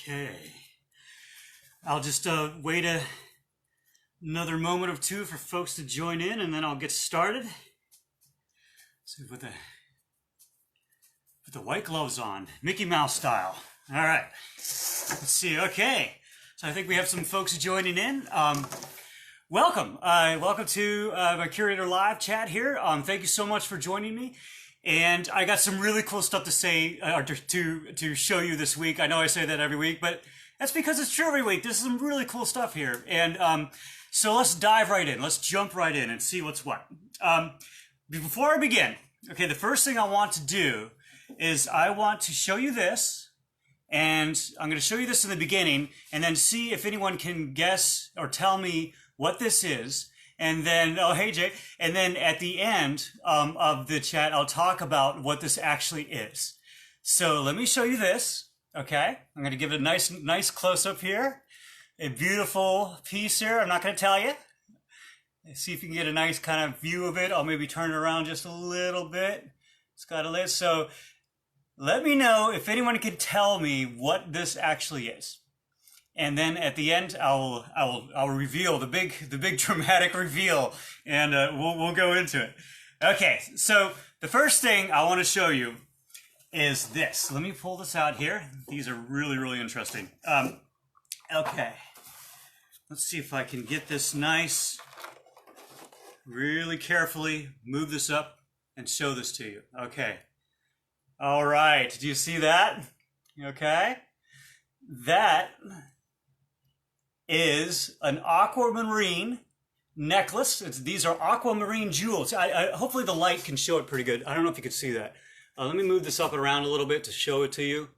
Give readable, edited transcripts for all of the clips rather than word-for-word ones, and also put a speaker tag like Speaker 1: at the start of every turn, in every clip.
Speaker 1: Okay. I'll just wait another moment or two for folks to join in, and then I'll get started. So with the white gloves on, Mickey Mouse style. All right. Let's see. Okay. So I think we have some folks joining in. Welcome. Welcome to my Curator Live chat here. Thank you so much for joining me. And I got some really cool stuff to say or to show you this week. I know I say that every week, but that's because it's true every week. There's some really cool stuff here. And so let's dive right in. Let's jump right in and see what's what. Before I begin, okay, the first thing I want to do is I want to show you this. And I'm going to show you this in the beginning and then see if anyone can guess or tell me what this is. And then, oh, hey, Jay. And then at the end of the chat, I'll talk about what this actually is. So let me show you this, okay? I'm going to give it a nice close-up here. A beautiful piece here. I'm not going to tell you. Let's see if you can get a nice kind of view of it. I'll maybe turn it around just a little bit. It's got a lid. So let me know if anyone can tell me what this actually is. And then at the end, I'll reveal the big dramatic reveal, and we'll go into it. Okay, so the first thing I want to show you is this. Let me pull this out here. These are really interesting. Okay, let's see if I can get this nice, really carefully move this up and show this to you. Okay. All right. Do you see that? Okay. That is an aquamarine necklace. These are aquamarine jewels. Hopefully the light can show it pretty good. I don't know if you can see that. Let me move this up and around a little bit to show it to you.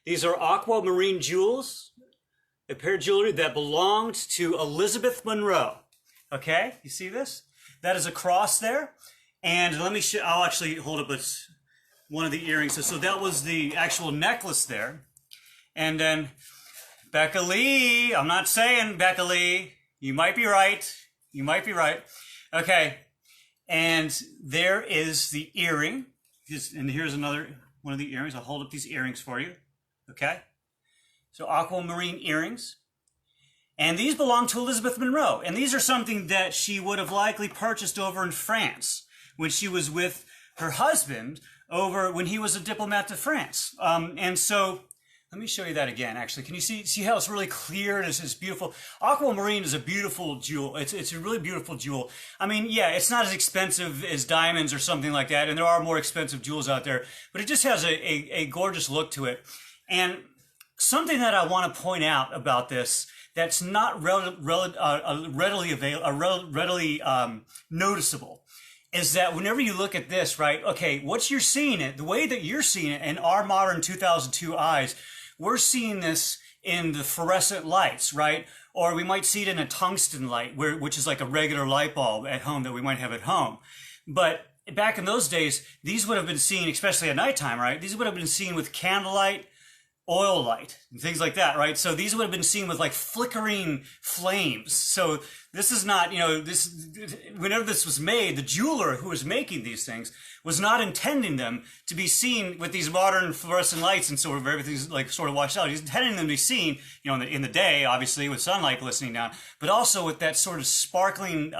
Speaker 1: These are aquamarine jewels, a pair of jewelry that belonged to Elizabeth Monroe. Okay, you see this? That is a cross there. And let me I'll actually hold up one of the earrings. So that was the actual necklace there. And then Becca Lee, I'm not saying Becca Lee, you might be right. You might be right. Okay, and there is the earring. And here's another one of the earrings. I'll hold up these earrings for you. Okay, so aquamarine earrings. And these belong to Elizabeth Monroe. And these are something that she would have likely purchased over in France when she was with her husband over when he was a diplomat to France. And so let me show you that again, actually. Can you see how it's really clear and it's beautiful? Aquamarine is a beautiful jewel. It's a really beautiful jewel. I mean, yeah, it's not as expensive as diamonds or something like that, and there are more expensive jewels out there, but it just has a gorgeous look to it. And something that I want to point out about this that's not readily noticeable is that whenever you look at this, right, okay, what you're seeing it, the way that you're seeing it in our modern 2002 eyes, we're seeing this in the fluorescent lights, right? Or we might see it in a tungsten light, which is like a regular light bulb at home that we might have at home. But back in those days, these would have been seen, especially at nighttime, right? These would have been seen with candlelight, oil light, and things like that, right? So these would have been seen with like flickering flames. So this is not, whenever this was made, the jeweler who was making these things was not intending them to be seen with these modern fluorescent lights and sort of everything's like sort of washed out. He's intending them to be seen, in the day, obviously, with sunlight glistening down, but also with that sort of sparkling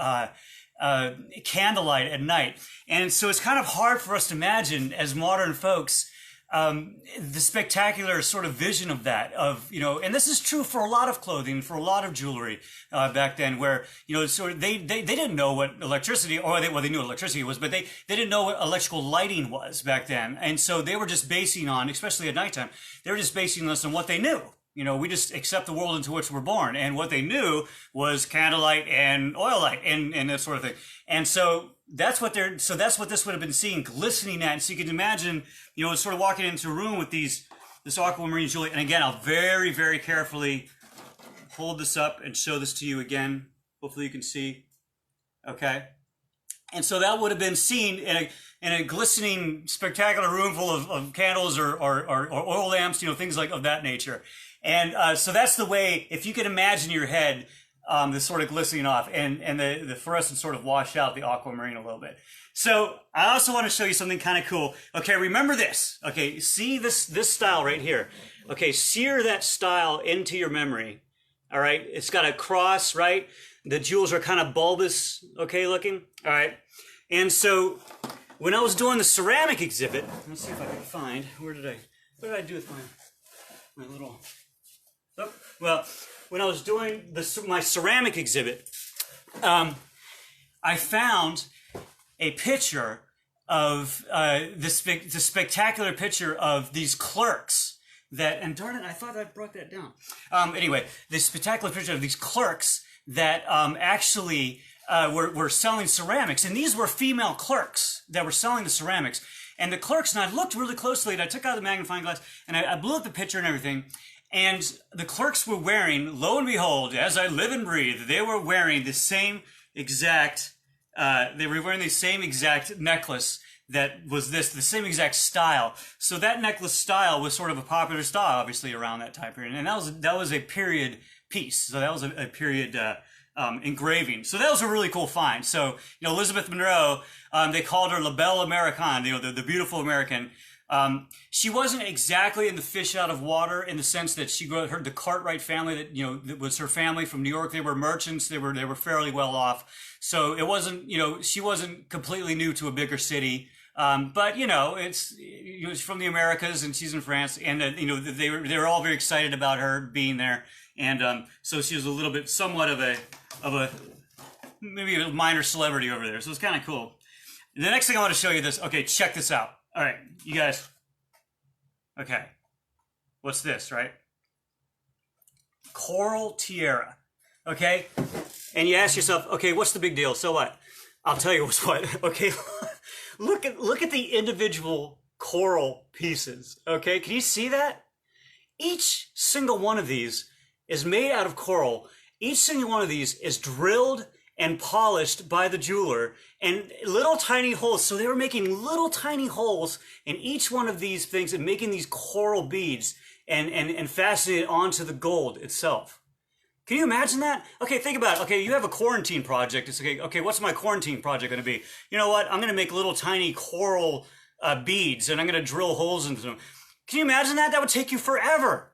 Speaker 1: candlelight at night. And so it's kind of hard for us to imagine as modern folks the spectacular sort of vision of that, and this is true for a lot of clothing, for a lot of jewelry back then, where sort of they didn't know what electricity, or they knew what electricity was, but they didn't know what electrical lighting was back then, and so they were just basing on, especially at nighttime, they were just basing this on what they knew. We just accept the world into which we're born, and what they knew was candlelight and oil light and that sort of thing, and so that's what this would have been seeing, glistening at. And so you can imagine, sort of walking into a room with this aquamarine jewelry. And again, I'll very carefully hold this up and show this to you again. Hopefully you can see. Okay. And so that would have been seen in a glistening, spectacular room full of candles or oil lamps, things like of that nature. And so that's the way, if you can imagine in your head that's sort of glistening off, and the fluorescent sort of washed out the aquamarine a little bit. So I also want to show you something kind of cool. Okay, remember this. Okay, see this style right here. Okay, sear that style into your memory. All right, it's got a cross, right? The jewels are kind of bulbous, okay, looking. All right, and so when I was doing the ceramic exhibit, let's see if I can find, what did I do with my little, oh, well, when I was doing my ceramic exhibit, I found a picture of the spectacular picture of these clerks that, and darn it, I thought I brought that down. Anyway, the spectacular picture of these clerks that actually were selling ceramics, and these were female clerks that were selling the ceramics. And the clerks, and I looked really closely, and I took out the magnifying glass, and I blew up the picture and everything, and the clerks were wearing, lo and behold, as I live and breathe, they were wearing the same exact necklace that was the same exact style. So that necklace style was sort of a popular style, obviously, around that time period. And that was a period piece. So that was a period engraving. So that was a really cool find. So, Elizabeth Monroe, they called her La Belle Americaine, the beautiful American. She wasn't exactly in the fish out of water in the sense that she grew up, the Cartwright family that was her family from New York. They were merchants. They were fairly well off. So it wasn't, she wasn't completely new to a bigger city. But she's from the Americas and she's in France, and they were all very excited about her being there. And, so she was a little bit, somewhat of a maybe a minor celebrity over there. So it's kind of cool. The next thing I want to show you this. Okay, check this out. All right, you guys. Okay, what's this, right? Coral tiara. Okay, and you ask yourself, okay, what's the big deal? So what? I'll tell you what's what. Okay, look at the individual coral pieces. Okay, can you see that? Each single one of these is made out of coral. Each single one of these is drilled and polished by the jeweler, and little tiny holes. So they were making little tiny holes in each one of these things and making these coral beads and fastening it onto the gold itself. Can you imagine that? Okay, think about it. Okay, you have a quarantine project. It's okay, what's my quarantine project going to be? You know what? I'm going to make little tiny coral beads, and I'm going to drill holes into them. Can you imagine that? That would take you forever.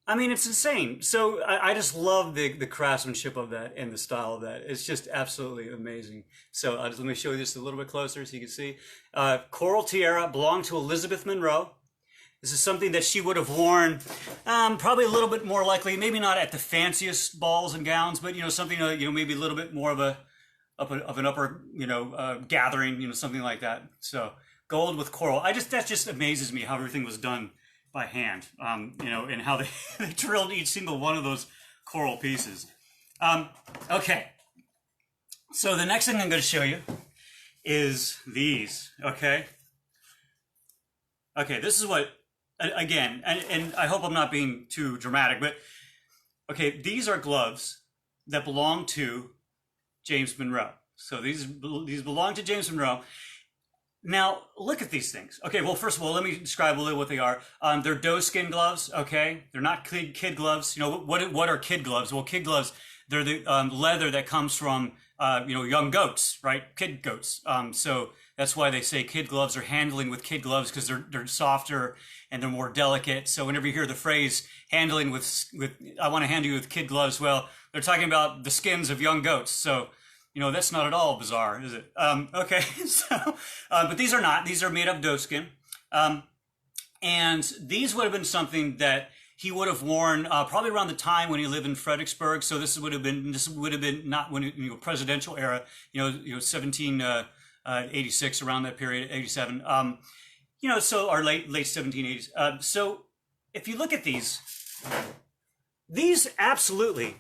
Speaker 1: I mean, it's insane. So I just love the craftsmanship of that and the style of that. It's just absolutely amazing. So let me show you this a little bit closer so you can see. Coral tiara belonged to Elizabeth Monroe. This is something that she would have worn probably a little bit more likely, maybe not at the fanciest balls and gowns, but something maybe a little bit more of an upper gathering, something like that. So gold with coral. That just amazes me how everything was done by hand, and how they drilled each single one of those coral pieces. Okay, so the next thing I'm going to show you is these, okay? Okay, this is what, again, and I hope I'm not being too dramatic, but, okay, these are gloves that belong to James Monroe. So these belong to James Monroe. Now, look at these things. Okay, well, first of all, let me describe a little what they are. They're doeskin gloves, okay? They're not kid gloves. What are kid gloves? Well, kid gloves, they're the leather that comes from, young goats, right? Kid goats. So that's why they say kid gloves are handling with kid gloves, because they're softer and they're more delicate. So whenever you hear the phrase handling with I want to handle you with kid gloves, well, they're talking about the skins of young goats. So that's not at all bizarre, is it? Okay, so, but these are not. These are made of doeskin. And these would have been something that he would have worn probably around the time when he lived in Fredericksburg. So this would have been not when presidential era, 1786, around that period, 87. So our late 1780s. So if you look at these absolutely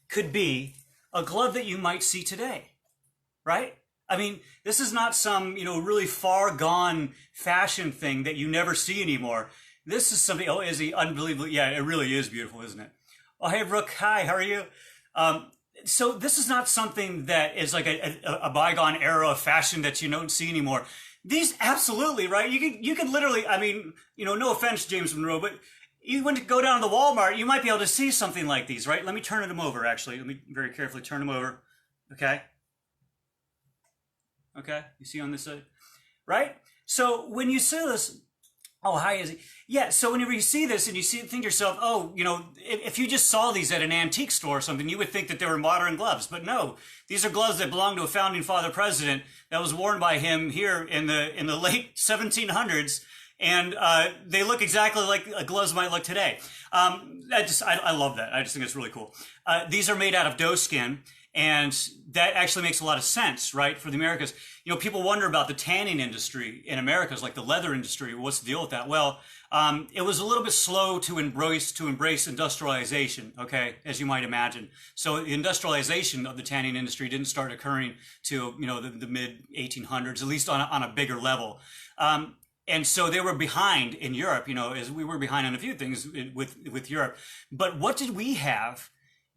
Speaker 1: could be a glove that you might see today, right? I mean, this is not some, really far gone fashion thing that you never see anymore. This is something, is he unbelievable? Yeah, it really is beautiful, isn't it? Oh, hey, Brooke, hi, how are you? So this is not something that is like a bygone era of fashion that you don't see anymore. These absolutely, right? You can literally, I mean, no offense, James Monroe, but you went to go down to the Walmart, you might be able to see something like these, right? Let me turn them over, actually. Let me very carefully turn them over. Okay. Okay, you see on this side, right? So when you see this, oh, hi, is it? Yeah, so whenever you see this and you think to yourself, oh, you know, if you just saw these at an antique store or something, you would think that they were modern gloves. But no, these are gloves that belong to a founding father president that was worn by him here in the late 1700s. And they look exactly like gloves might look today. I love that. I just think it's really cool. These are made out of doeskin. And that actually makes a lot of sense, right, for the Americas. You know, people wonder about the tanning industry in Americas, like the leather industry. What's the deal with that? Well, it was a little bit slow to embrace industrialization, okay, as you might imagine. So the industrialization of the tanning industry didn't start occurring to, you know, the mid 1800s, at least on a bigger level. And so they were behind in Europe, you know, as we were behind on a few things with Europe. But what did we have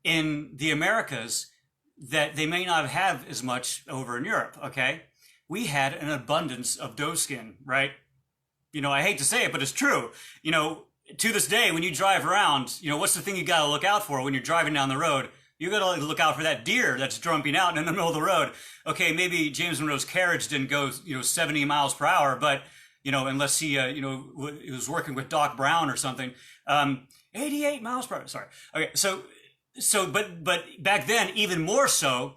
Speaker 1: in the Americas that they may not have as much over in Europe, okay? We had an abundance of doeskin, right? You know, I hate to say it, but it's true. You know, to this day, when you drive around, you know, what's the thing you gotta look out for when you're driving down the road? You gotta look out for that deer that's jumping out in the middle of the road. Okay, maybe James Monroe's carriage didn't go, you know, 70 miles per hour, but, you know, unless he, you know, he was working with Doc Brown or something. 88 miles per hour, sorry. Okay, but back then, even more so,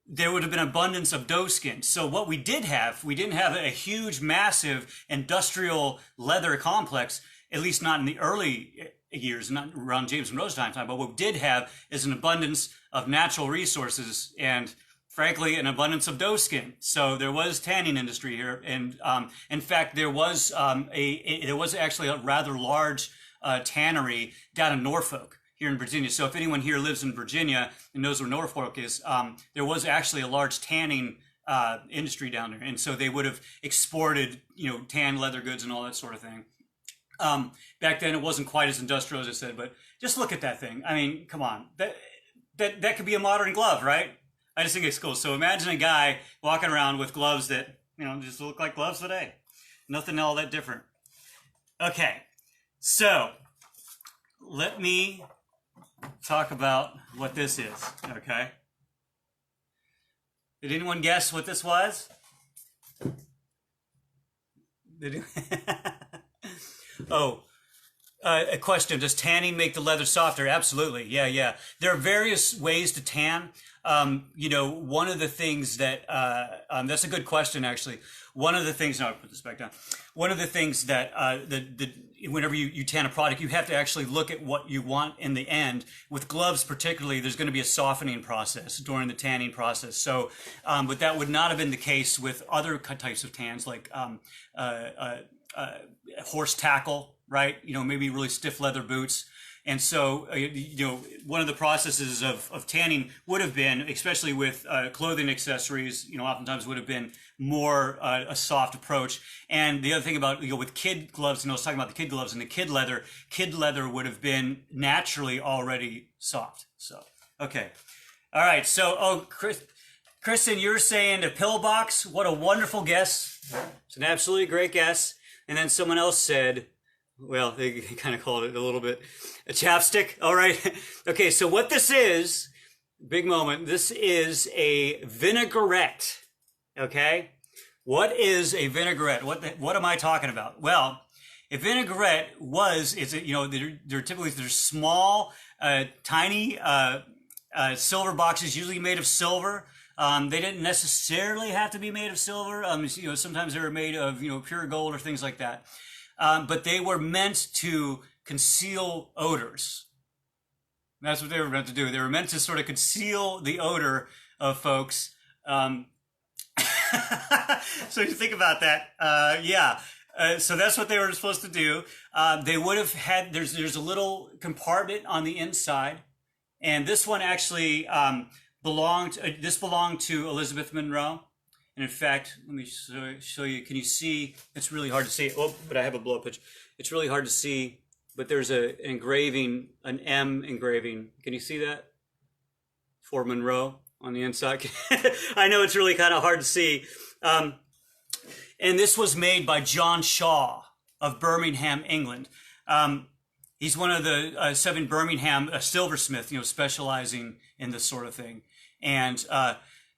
Speaker 1: there would have been abundance of doeskin. So what we didn't have a huge, massive industrial leather complex, at least not in the early years, not around James Monroe's time. But what we did have is an abundance of natural resources and, frankly, an abundance of doeskin. So there was tanning industry here, and in fact, there was actually a rather large tannery down in Norfolk, here in Virginia. So if anyone here lives in Virginia and knows where Norfolk is, there was actually a large tanning industry down there. And so they would have exported, you know, tan leather goods and all that sort of thing. Back then it wasn't quite as industrial as I said, but just look at that thing. I mean, come on, that could be a modern glove, right? I just think it's cool. So imagine a guy walking around with gloves that, you know, just look like gloves today. Nothing all that different. Okay, so let me talk about what this is, okay? Did anyone guess what this was? A question. Does tanning make the leather softer? Absolutely. Yeah. There are various ways to tan. You know, one of the things that, that's a good question, actually. One of the things, no, I'll put this back down. One of the things that, whenever you tan a product, you have to actually look at what you want in the end. With gloves particularly, there's going to be a softening process during the tanning process. So, but that would not have been the case with other types of tans, like horse tackle, right? You know, maybe really stiff leather boots. And so, you know, one of the processes of tanning would have been, especially with clothing accessories, you know, oftentimes would have been more a soft approach. And the other thing about, you know, with kid gloves, you know, I was talking about the kid gloves and the kid leather would have been naturally already soft. So, okay. All right. So, Kristen, you're saying a pillbox. What a wonderful guess. It's an absolutely great guess. And then someone else said, well, they kind of called it a little bit a chapstick. All right. Okay. So what this is, big moment. This is a vinaigrette. Okay. What is a vinaigrette? What am I talking about? Well, a vinaigrette you know, they're small, tiny, silver boxes, usually made of silver. They didn't necessarily have to be made of silver. You know, sometimes they were made of, you know, pure gold or things like that. But they were meant to conceal odors. That's what they were meant to do. They were meant to sort of conceal the odor of folks. So you think about that. Yeah. So that's what they were supposed to do. They would have had, there's a little compartment on the inside. And this one actually belonged to Elizabeth Monroe. And in fact, let me show you. Can you see? It's really hard to see. Oh, but I have a blow-up pitch. It's really hard to see, but there's an engraving, an M engraving. Can you see that? For Monroe on the inside. I know it's really kind of hard to see. And this was made by John Shaw of Birmingham, England. He's one of the 7 Birmingham, a silversmith, specializing in this sort of thing. And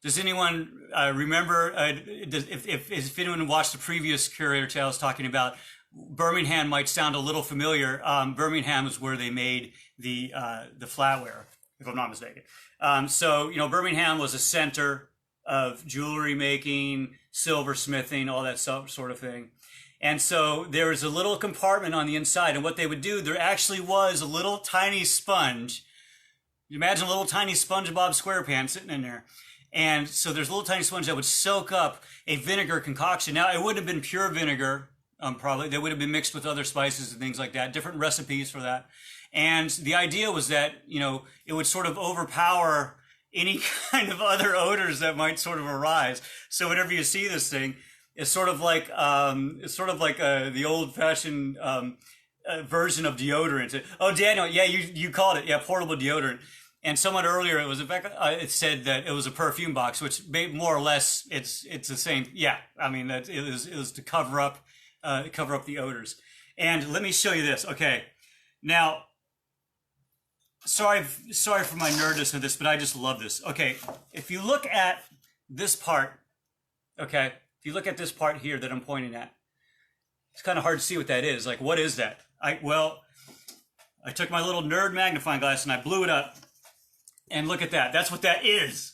Speaker 1: does anyone remember, if anyone watched the previous Curator tales talking about Birmingham might sound a little familiar. Birmingham is where they made the flatware, if I'm not mistaken. So, Birmingham was a center of jewelry making, silversmithing, all that sort of thing. And so there was a little compartment on the inside, and what they would do, there actually was a little tiny sponge. You imagine a little tiny SpongeBob SquarePants sitting in there. And so there's a little tiny sponge that would soak up a vinegar concoction. Now, it wouldn't have been pure vinegar, probably. They would have been mixed with other spices and things like that, different recipes for that. And the idea was that, it would sort of overpower any kind of other odors that might sort of arise. So whenever you see this thing, it's sort of like the old-fashioned version of deodorant. Oh, Daniel, yeah, you called it, yeah, portable deodorant. And someone earlier, it was in fact, it said that it was a perfume box, which more or less it's the same. Yeah, I mean that it was to cover up the odors. And let me show you this. Okay, now, sorry for my nerdness of this, but I just love this. Okay, if you look at this part, okay, if you look at this part here that I'm pointing at, it's kind of hard to see what that is. Like, what is that? I took my little nerd magnifying glass and I blew it up. And look at that. That's what that is.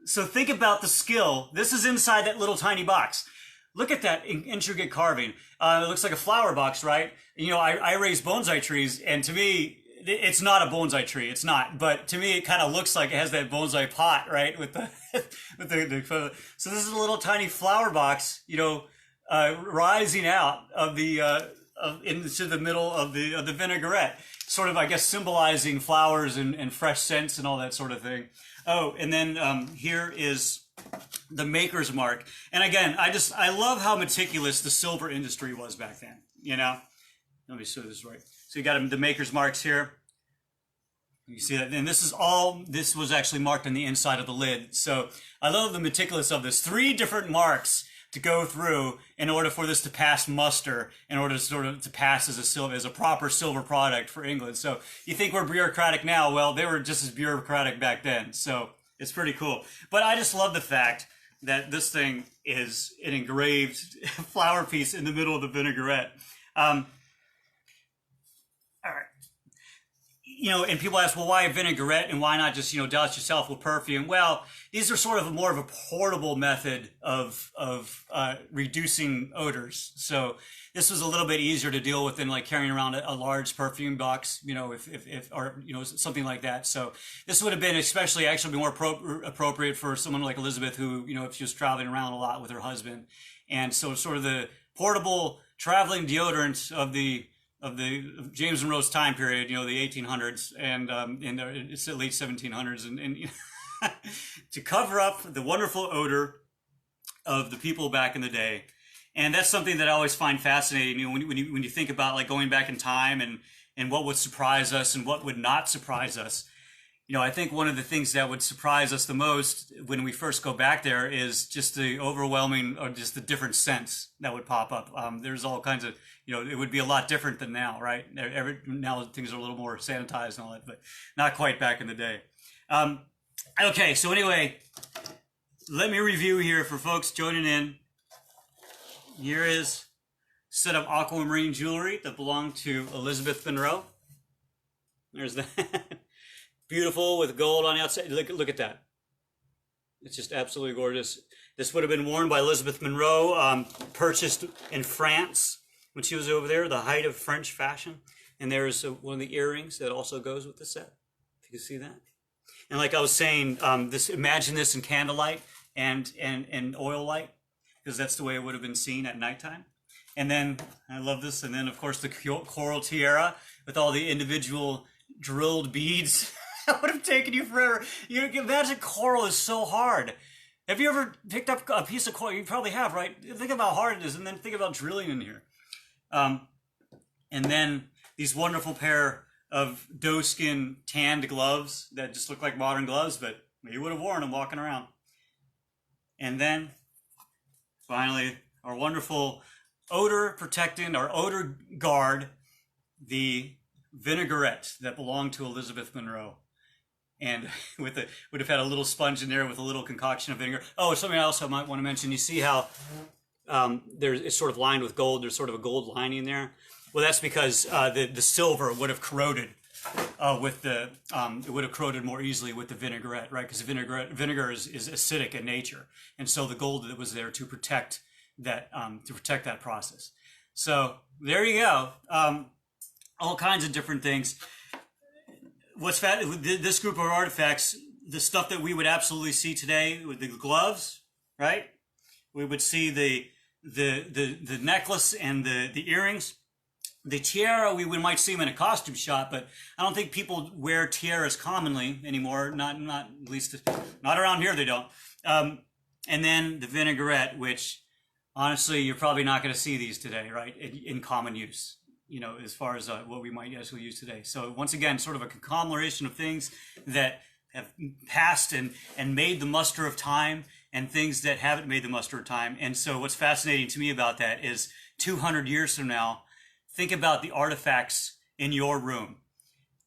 Speaker 1: So think about the skill. This is inside that little tiny box. Look at that intricate carving. It looks like a flower box, right? I raise bonsai trees, and to me, it's not a bonsai tree. It's not. But to me, it kind of looks like it has that bonsai pot, right? With the, so this is a little tiny flower box, rising out of into the middle of the vinaigrette. Sort of, I guess, symbolizing flowers and fresh scents and all that sort of thing. Oh, and then here is the maker's mark. And again, I love how meticulous the silver industry was back then, Let me show this right. So you got the maker's marks here. You see that? And this was actually marked on the inside of the lid. So I love the meticulous of this. 3 different marks to go through in order for this to pass muster, in order to sort of to pass as a proper silver product for England. So you think we're bureaucratic now? Well, they were just as bureaucratic back then. So it's pretty cool. But I just love the fact that this thing is an engraved flower piece in the middle of the vinaigrette. All right. And people ask, well, why a vinaigrette and why not just, douse yourself with perfume? Well, these are sort of more of a portable method of reducing odors. So this was a little bit easier to deal with than like carrying around a large perfume box, or something like that. So this would have been actually more appropriate for someone like Elizabeth, who, if she was traveling around a lot with her husband. And so sort of the portable traveling deodorant of the James Monroe's time period, the 1800s and it's the late 1700s, and to cover up the wonderful odor of the people back in the day. And that's something that I always find fascinating. When you think about like going back in time and what would surprise us and what would not surprise us. I think one of the things that would surprise us the most when we first go back there is just the overwhelming, or just the different scents that would pop up. There's all kinds of, it would be a lot different than now, right? Now things are a little more sanitized and all that, but not quite back in the day. Okay, so anyway, let me review here for folks joining in. Here is a set of Aquamarine jewelry that belonged to Elizabeth Monroe. There's that. Beautiful with gold on the outside. Look at that. It's just absolutely gorgeous. This would have been worn by Elizabeth Monroe, purchased in France when she was over there, the height of French fashion. And there's one of the earrings that also goes with the set, if you can see that. And like I was saying, imagine this in candlelight and oil light, because that's the way it would have been seen at nighttime. And then, I love this, and then of course the coral tiara with all the individual drilled beads. That would have taken you forever. You can imagine coral is so hard. Have you ever picked up a piece of coral? You probably have, right? Think about how hard it is, and then think about drilling in here. And then these wonderful pair of doeskin tanned gloves that just look like modern gloves, but you would have worn them walking around. And then, finally, our wonderful odor protectant, our odor guard, the vinaigrette that belonged to Elizabeth Monroe. And would have had a little sponge in there with a little concoction of vinegar. Oh, something else I might want to mention. You see how it's sort of lined with gold. There's sort of a gold lining there. Well, that's because the silver would have corroded it would have corroded more easily with the vinaigrette, right? Because vinegar is acidic in nature, and so the gold that was there to protect that process. So there you go. All kinds of different things. This group of artifacts, the stuff that we would absolutely see today with the gloves, right? We would see the necklace and the earrings. The tiara, we might see them in a costume shop, but I don't think people wear tiaras commonly anymore. Not at least not around here. They don't. And then the vinaigrette, which honestly you're probably not going to see these today, right? In common use, as far as what we might actually use today. So once again, sort of a conglomeration of things that have passed and made the muster of time, and things that haven't made the muster of time. And so what's fascinating to me about that is 200 years from now, think about the artifacts in your room.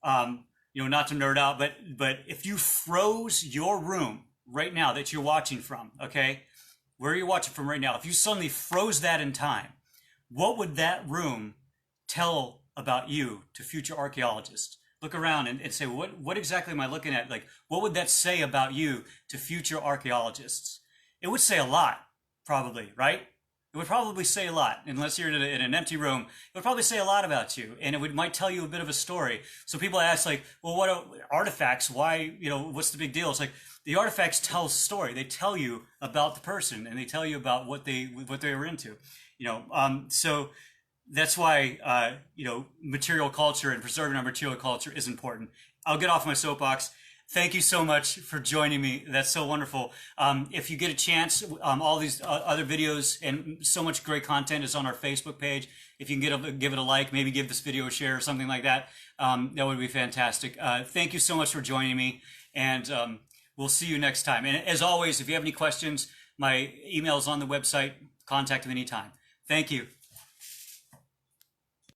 Speaker 1: Not to nerd out, but if you froze your room right now that you're watching from, okay, where you're watching from right now, if you suddenly froze that in time, what would that room tell about you to future archaeologists? Look around and say, what exactly am I looking at? Like, what would that say about you to future archaeologists? It would say a lot, probably, right? It would probably say a lot, unless you're in an empty room. It would probably say a lot about you, and might tell you a bit of a story. So people ask, like, well, what are artifacts? Why, what's the big deal? It's like the artifacts tell a story. They tell you about the person, and they tell you about what they were into. So that's why material culture and preserving our material culture is important. I'll get off my soapbox. Thank you so much for joining me. That's so wonderful. If you get a chance, all these other videos and so much great content is on our Facebook page. If you can give it a like, maybe give this video a share or something like that, that would be fantastic. Thank you so much for joining me, and we'll see you next time. And as always, if you have any questions, my email is on the website. Contact me anytime. Thank you.